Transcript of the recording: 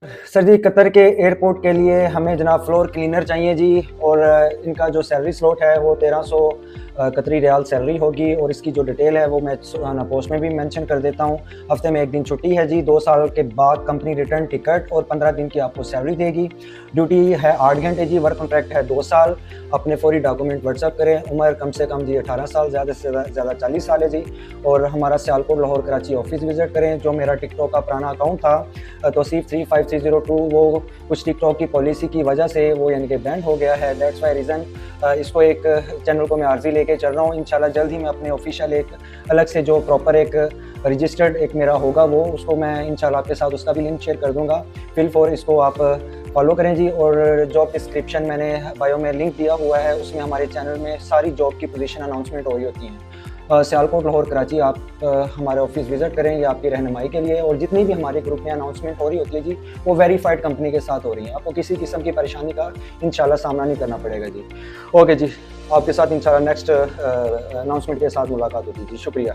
Sir जी, Qatar के airport के लिए हमें जनाब फ्लोर क्लीनर चाहिए जी। और इनका जो सैलरी स्लॉट है वो 1300 कतरी रियाल सैलरी होगी। और इसकी जो डिटेल है वो मैं पोस्ट में भी मेंशन कर देता हूँ। हफ्ते में 1 दिन छुट्टी है जी। 2 साल के बाद कंपनी रिटर्न टिकट और 15 दिन की आपको सैलरी देगी। ड्यूटी है 8 घंटे जी। वर्क कॉन्ट्रैक्ट है 2 साल। अपने फौरी डॉक्यूमेंट व्हाट्सअप करें। उम्र कम से कम जी 18 साल, ज़्यादा से ज़्यादा 40 साल है जी। और हमारा सियालकोट लाहौर कराची ऑफिस विज़िट करें। जो मेरा टिकटॉक का पुराना अकाउंट था तौसीफ 35302, वो कुछ टिकटॉक की पॉलिसी की वजह से वो यानी कि बैंड हो गया है। दैट्स वाई रीज़न इसको एक चैनल को मैं आर्जी लेके चल रहा हूँ। इंशाल्लाह जल्द ही मैं अपने ऑफिशियल एक अलग से जो प्रॉपर एक रजिस्टर्ड एक मेरा होगा वो उसको मैं इंशाल्लाह आपके साथ उसका भी लिंक शेयर कर दूँगा। फिल फॉर इसको आप फॉलो करें जी। और जॉब डिस्क्रिप्शन मैंने बायो में लिंक दिया हुआ है, उसमें हमारे चैनल में सारी जॉब की पोजीशन अनाउंसमेंट हो रही होती हैं। सियालकोट लाहौर कराची आप हमारे ऑफिस विज़िट करें, ये आपकी रहनुमाई के लिए। और जितनी भी हमारे ग्रुप में अनाउंसमेंट हो रही होती है जी, वो वेरीफाइड कंपनी के साथ हो रही है। आपको किसी किस्म की परेशानी का इंशाल्लाह सामना नहीं करना पड़ेगा जी। ओके जी, आपके साथ इंशाल्लाह नेक्स्ट अनाउंसमेंट के साथ मुलाकात होगी जी। शुक्रिया।